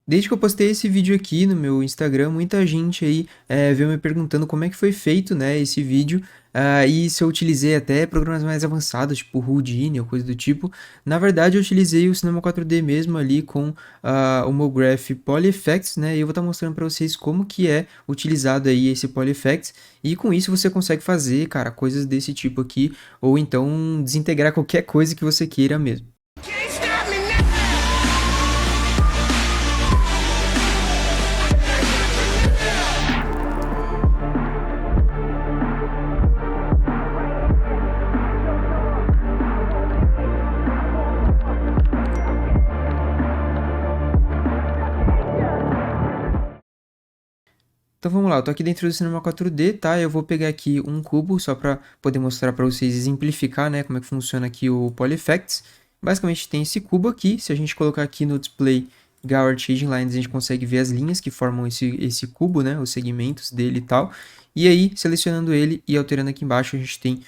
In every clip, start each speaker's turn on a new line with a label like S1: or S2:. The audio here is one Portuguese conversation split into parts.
S1: Desde que eu postei esse vídeo aqui no meu Instagram, muita gente aí veio me perguntando como é que foi feito, né, esse vídeo, e se eu utilizei até programas mais avançados, tipo Houdini ou coisa do tipo. Na verdade, eu utilizei o Cinema 4D mesmo ali com o MoGraph Polyeffects, né, e eu vou estar mostrando para vocês como que é utilizado aí esse Polyeffects, e com isso você consegue fazer, cara, coisas desse tipo aqui, ou então desintegrar qualquer coisa que você queira mesmo. Então vamos lá, eu tô aqui dentro do Cinema 4D, tá? Eu vou pegar aqui um cubo só para poder mostrar para vocês exemplificar, né, como é que funciona aqui o Polyeffects. Basicamente tem esse cubo aqui, se a gente colocar aqui no display Gower Changing Lines, a gente consegue ver as linhas que formam esse cubo, né, os segmentos dele e tal. E aí, selecionando ele e alterando aqui embaixo, a gente tem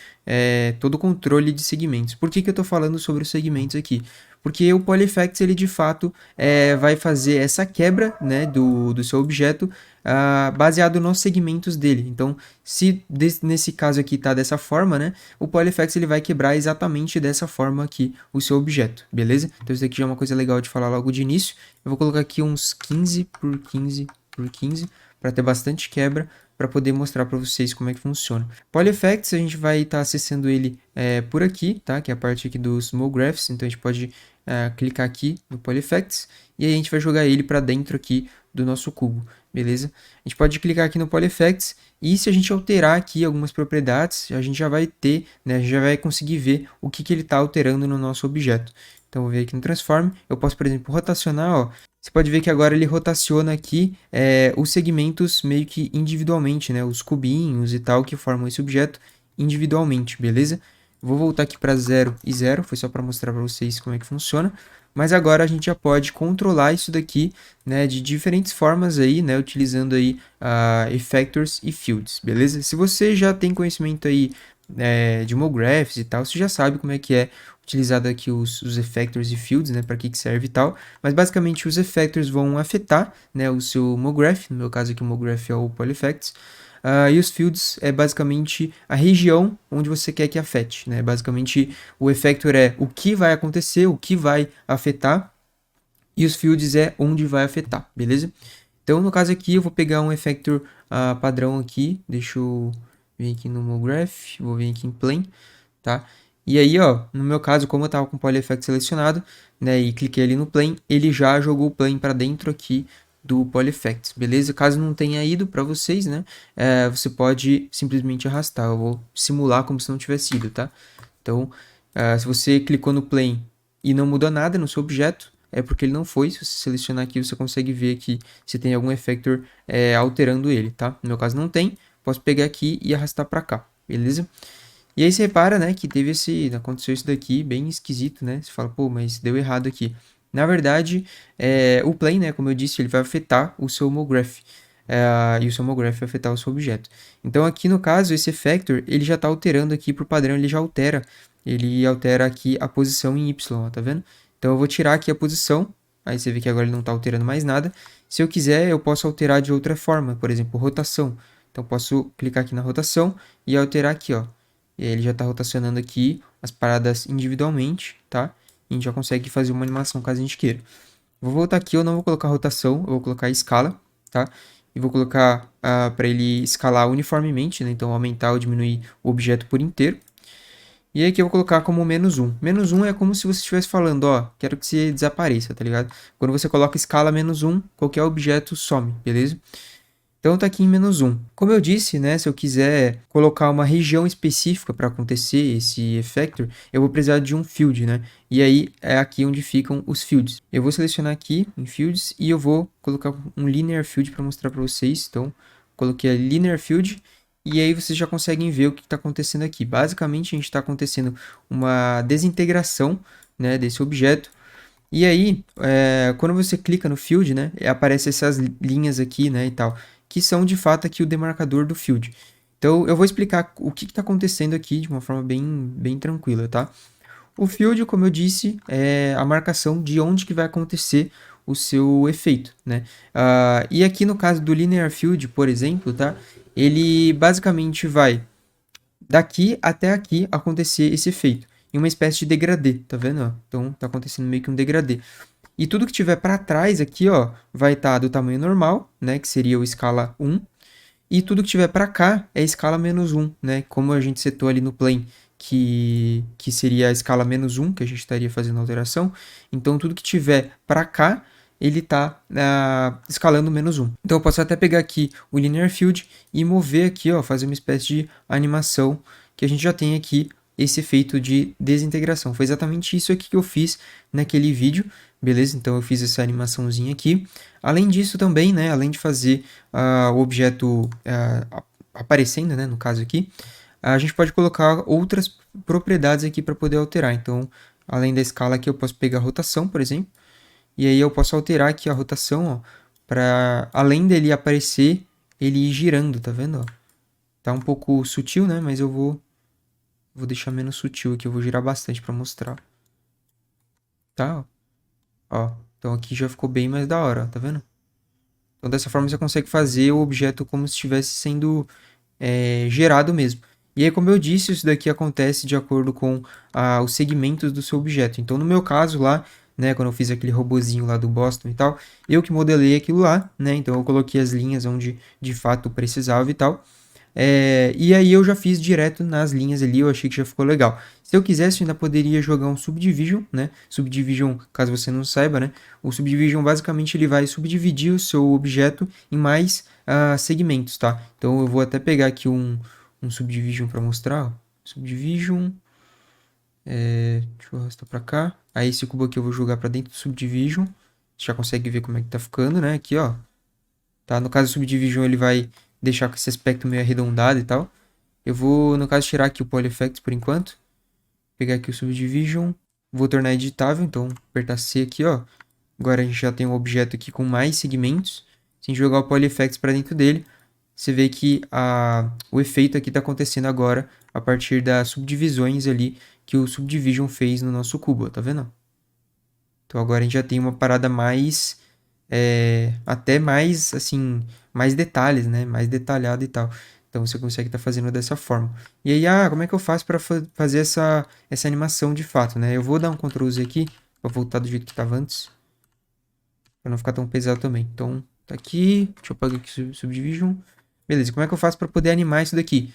S1: todo o controle de segmentos. Por que que eu tô falando sobre os segmentos aqui? Porque o Polyeffects, ele de fato vai fazer essa quebra, né, do seu objeto, baseado nos segmentos dele. Então, se nesse caso aqui está dessa forma, né, o Polyeffects ele vai quebrar exatamente dessa forma aqui o seu objeto, beleza? Então isso aqui já é uma coisa legal de falar logo de início. Eu vou colocar aqui uns 15 por 15 por 15 para ter bastante quebra, para poder mostrar para vocês como é que funciona. Polyeffects, a gente vai estar acessando ele por aqui, tá? Que é a parte aqui dos Small Graphs. Então a gente pode clicar aqui no Polyeffects e aí a gente vai jogar ele para dentro aqui do nosso cubo, beleza? A gente pode clicar aqui no Polyeffects e se a gente alterar aqui algumas propriedades, a gente já vai ter, né, a gente já vai conseguir ver o que, que ele está alterando no nosso objeto. Então, vou ver aqui no Transform, eu posso, por exemplo, rotacionar, ó. Você pode ver que agora ele rotaciona aqui os segmentos meio que individualmente, né, os cubinhos e tal que formam esse objeto individualmente, beleza? Vou voltar aqui para 0 e 0, foi só para mostrar para vocês como é que funciona. Mas agora a gente já pode controlar isso daqui, né, de diferentes formas aí, né, utilizando aí effectors e fields, beleza? Se você já tem conhecimento aí de MoGraphs e tal, você já sabe como é que é utilizado aqui os effectors e fields, né, para que serve e tal. Mas basicamente os effectors vão afetar, né, o seu MoGraph, no meu caso aqui o MoGraph é o Polyeffects. E os fields é basicamente a região onde você quer que afete, né? Basicamente, o effector é o que vai acontecer, o que vai afetar, e os fields é onde vai afetar, beleza? Então, no caso aqui, eu vou pegar um effector padrão aqui, deixa eu vir aqui no MoGraph, vou vir aqui em Plane, tá? E aí, ó, no meu caso, como eu estava com o Polyeffect selecionado, né, e cliquei ali no Plane, ele já jogou o Plane para dentro aqui do Polyeffects, beleza? Caso não tenha ido para vocês, né, você pode simplesmente arrastar. Eu vou simular como se não tivesse ido, tá? Então, se você clicou no Plane e não mudou nada no seu objeto, é porque ele não foi. Se você selecionar aqui, você consegue ver aqui se tem algum effector alterando ele, tá? No meu caso não tem, posso pegar aqui e arrastar para cá, beleza? E aí você repara, né, que aconteceu isso daqui bem esquisito, né? Você fala, pô, mas deu errado aqui. Na verdade, o plane, né, como eu disse, ele vai afetar o seu homograph. E o seu homograph vai afetar o seu objeto. Então aqui no caso, esse effector, ele já está alterando aqui para o padrão, ele já altera. Ele altera aqui a posição em Y, ó, tá vendo? Então eu vou tirar aqui a posição, aí você vê que agora ele não está alterando mais nada. Se eu quiser, eu posso alterar de outra forma, por exemplo, rotação. Então posso clicar aqui na rotação e alterar aqui, ó. E aí ele já está rotacionando aqui as paradas individualmente, tá? E a gente já consegue fazer uma animação caso a gente queira. Vou voltar aqui, eu não vou colocar rotação, eu vou colocar escala, tá? E vou colocar para ele escalar uniformemente, né? Então aumentar ou diminuir o objeto por inteiro. E aí aqui eu vou colocar como menos um. Menos um é como se você estivesse falando, ó, quero que você desapareça, tá ligado? Quando você coloca escala menos um, qualquer objeto some, beleza? Então tá aqui em menos um. Como eu disse, né, se eu quiser colocar uma região específica para acontecer esse effector, eu vou precisar de um field, né? E aí é aqui onde ficam os fields. Eu vou selecionar aqui em fields e eu vou colocar um linear field para mostrar para vocês. Então, coloquei a linear field e aí vocês já conseguem ver o que está acontecendo aqui. Basicamente, a gente está acontecendo uma desintegração, né, desse objeto. E aí, quando você clica no field, né, aparece essas linhas aqui, né, e tal, que são de fato aqui o demarcador do field. Então, eu vou explicar o que está acontecendo aqui de uma forma bem tranquila, tá? O field, como eu disse, é a marcação de onde que vai acontecer o seu efeito, né? E aqui no caso do Linear Field, por exemplo, tá? Ele basicamente vai daqui até aqui acontecer esse efeito, em uma espécie de degradê, tá vendo? Ó? Então tá acontecendo meio que um degradê. E tudo que tiver para trás aqui, ó, vai estar do tamanho normal, né, que seria o escala 1, e tudo que tiver para cá é escala -1, né? Como a gente setou ali no plane, que seria a escala -1, que a gente estaria fazendo a alteração. Então, tudo que tiver para cá, ele está escalando -1. Então, eu posso até pegar aqui o Linear Field e mover aqui, ó, fazer uma espécie de animação que a gente já tem aqui esse efeito de desintegração. Foi exatamente isso aqui que eu fiz naquele vídeo, beleza? Então, eu fiz essa animaçãozinha aqui. Além disso também, né, além de fazer o objeto aparecendo, né, no caso aqui, a gente pode colocar outras propriedades aqui para poder alterar. Então, além da escala aqui, eu posso pegar a rotação, por exemplo, e aí eu posso alterar aqui a rotação, para além dele aparecer, ele ir girando, tá vendo? Ó? Tá um pouco sutil, né, mas eu vou deixar menos sutil aqui, eu vou girar bastante para mostrar. Tá? Ó, então aqui já ficou bem mais da hora, ó, tá vendo? Então, dessa forma, você consegue fazer o objeto como se estivesse sendo gerado mesmo. E aí, como eu disse, isso daqui acontece de acordo com os segmentos do seu objeto. Então, no meu caso lá, né, quando eu fiz aquele robozinho lá do Boston e tal, eu que modelei aquilo lá, né? Então, eu coloquei as linhas onde de fato precisava e tal. E aí eu já fiz direto nas linhas ali, eu achei que já ficou legal. Se eu quisesse, eu ainda poderia jogar um Subdivision, né? Subdivision, caso você não saiba, né? O Subdivision, basicamente, ele vai subdividir o seu objeto em mais segmentos, tá? Então, eu vou até pegar aqui um Subdivision para mostrar. Ó. Subdivision, deixa eu arrastar para cá. Aí, esse cubo aqui eu vou jogar para dentro do Subdivision. Você já consegue ver como é que tá ficando, né? Aqui, ó. Tá? No caso do Subdivision, ele vai deixar com esse aspecto meio arredondado e tal. Eu vou, no caso, tirar aqui o Poly Effects por enquanto. Pegar aqui o Subdivision. Vou tornar editável, então apertar C aqui, ó. Agora a gente já tem um objeto aqui com mais segmentos. Se a gente jogar o Poly Effects para dentro dele, você vê que o efeito aqui está acontecendo agora a partir das subdivisões ali que o Subdivision fez no nosso cubo, tá vendo? Então agora a gente já tem uma parada mais até mais, assim, mais detalhes, né? Mais detalhado e tal. Então você consegue estar fazendo dessa forma. E aí, como é que eu faço para fazer essa animação de fato, né? Eu vou dar um Ctrl Z aqui, para voltar do jeito que estava antes, para não ficar tão pesado também. Então, tá aqui, deixa eu apagar aqui o Subdivision. Beleza, como é que eu faço para poder animar isso daqui?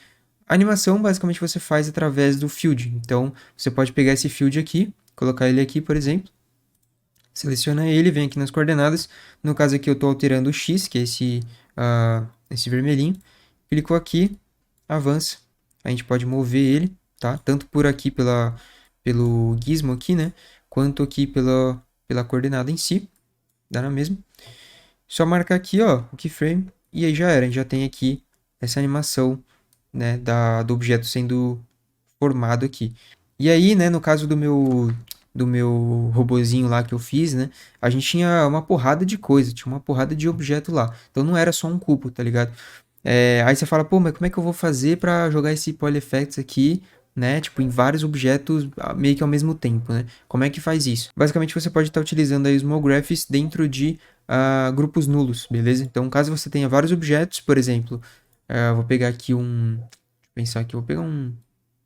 S1: A animação, basicamente, você faz através do Field. Então, você pode pegar esse Field aqui, colocar ele aqui, por exemplo, seleciona ele, vem aqui nas coordenadas. No caso aqui eu estou alterando o X, que é esse vermelhinho. Clicou aqui, avança. A gente pode mover ele, tá? Tanto por aqui pelo gizmo aqui, né? Quanto aqui pela coordenada em si. Dá na mesma. Só marcar aqui, ó, o keyframe. E aí já era. A gente já tem aqui essa animação, né, do objeto sendo formado aqui. E aí, né, no caso do meu robozinho lá que eu fiz, né? A gente tinha uma porrada de coisa, tinha uma porrada de objeto lá. Então não era só um cubo, tá ligado? Aí você fala, pô, mas como é que eu vou fazer pra jogar esse Poly Effects aqui, né? Tipo, em vários objetos meio que ao mesmo tempo, né? Como é que faz isso? Basicamente você pode estar utilizando aí os Small Graphs dentro de grupos nulos, beleza? Então caso você tenha vários objetos, por exemplo, eu vou pegar aqui deixa eu pensar aqui, eu vou pegar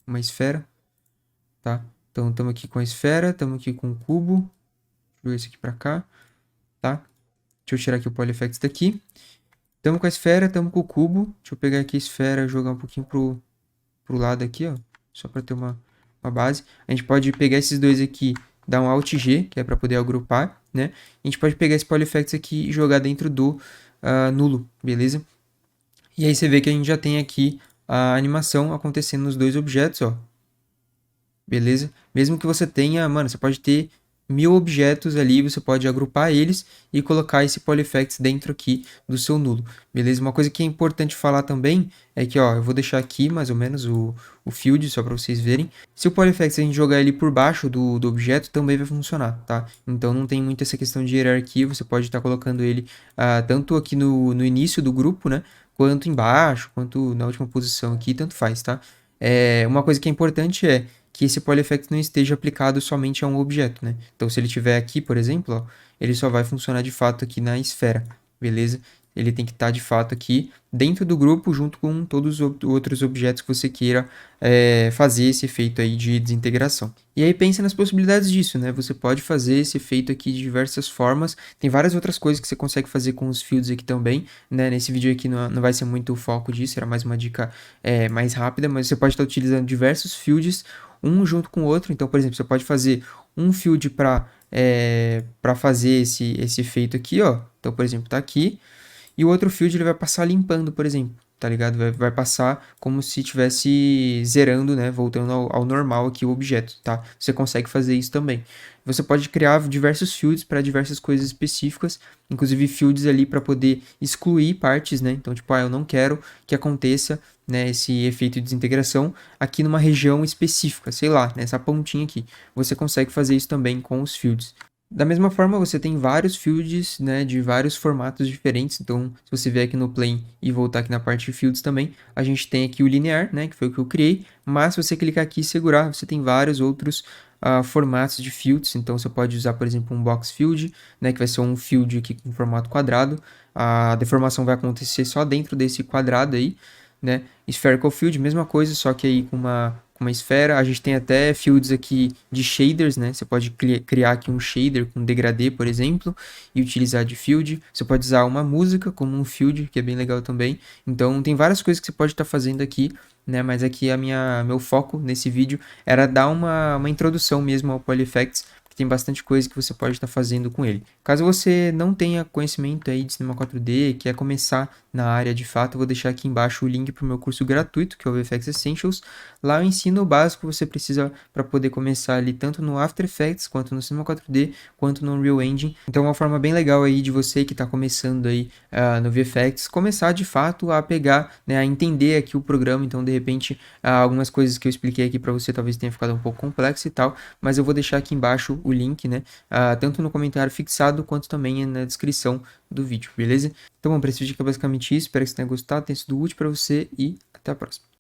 S1: uma esfera, tá? Então, estamos aqui com a esfera, estamos aqui com o cubo. Deixa eu ver isso aqui para cá, tá? Deixa eu tirar aqui o Poly Effects daqui. Estamos com a esfera, estamos com o cubo. Deixa eu pegar aqui a esfera e jogar um pouquinho pro lado aqui, ó. Só para ter uma base. A gente pode pegar esses dois aqui, dar um Alt G, que é para poder agrupar, né? A gente pode pegar esse Poly Effects aqui e jogar dentro do nulo, beleza? E aí você vê que a gente já tem aqui a animação acontecendo nos dois objetos, ó. Beleza? Mesmo que você tenha, mano, você pode ter 1000 objetos ali, você pode agrupar eles e colocar esse Poly Effects dentro aqui do seu nulo, beleza? Uma coisa que é importante falar também é que, ó, eu vou deixar aqui mais ou menos o field, só para vocês verem. Se o Poly Effects a gente jogar ele por baixo do objeto, também vai funcionar, tá? Então não tem muito essa questão de hierarquia, você pode estar colocando ele tanto aqui no início do grupo, né? Quanto embaixo, quanto na última posição aqui, tanto faz, tá? Uma coisa que é importante é que esse PolyEffect não esteja aplicado somente a um objeto, né? Então, se ele estiver aqui, por exemplo, ó, ele só vai funcionar de fato aqui na esfera, beleza? Ele tem que estar de fato aqui dentro do grupo, junto com todos os outros objetos que você queira fazer esse efeito aí de desintegração. E aí pensa nas possibilidades disso, né? Você pode fazer esse efeito aqui de diversas formas. Tem várias outras coisas que você consegue fazer com os fields aqui também, né? Nesse vídeo aqui não vai ser muito o foco disso, era mais uma dica mais rápida, mas você pode estar utilizando diversos fields, um junto com o outro. Então, por exemplo, você pode fazer um field para fazer esse efeito aqui, ó. Então, por exemplo, tá aqui. E o outro field ele vai passar limpando, por exemplo, tá ligado? Vai passar como se estivesse zerando, né? Voltando ao normal aqui o objeto, tá? Você consegue fazer isso também. Você pode criar diversos fields para diversas coisas específicas, inclusive fields ali para poder excluir partes, né? Então, tipo, eu não quero que aconteça, né, esse efeito de desintegração aqui numa região específica, sei lá, nessa pontinha aqui. Você consegue fazer isso também com os fields. Da mesma forma, você tem vários fields, né, de vários formatos diferentes. Então, se você vier aqui no plane e voltar aqui na parte de fields também, a gente tem aqui o linear, né, que foi o que eu criei. Mas se você clicar aqui e segurar, você tem vários outros formatos de fields. Então, você pode usar, por exemplo, um box field, né, que vai ser um field aqui com formato quadrado. A deformação vai acontecer só dentro desse quadrado aí, né? Spherical field, mesma coisa, só que aí com uma esfera. A gente tem até fields aqui de shaders, né? Você pode criar aqui um shader com degradê, por exemplo, e utilizar de field. Você pode usar uma música como um field, que é bem legal também. Então, tem várias coisas que você pode estar fazendo aqui, né? Mas aqui meu foco nesse vídeo era dar uma introdução mesmo ao PolyEffects, porque tem bastante coisa que você pode estar fazendo com ele. Caso você não tenha conhecimento aí de Cinema 4D, quer começar na área de fato, eu vou deixar aqui embaixo o link para o meu curso gratuito, que é o VFX Essentials. Lá eu ensino o básico que você precisa para poder começar ali tanto no After Effects, quanto no Cinema 4D, quanto no Unreal Engine. Então é uma forma bem legal aí de você que está começando aí no VFX, começar de fato a pegar, né, a entender aqui o programa. Então de repente algumas coisas que eu expliquei aqui para você talvez tenha ficado um pouco complexo e tal, mas eu vou deixar aqui embaixo o link, né, tanto no comentário fixado quanto também na descrição do vídeo, beleza? Então, bom, para esse vídeo aqui é basicamente isso. Espero que você tenha gostado, tenha sido útil para você e até a próxima.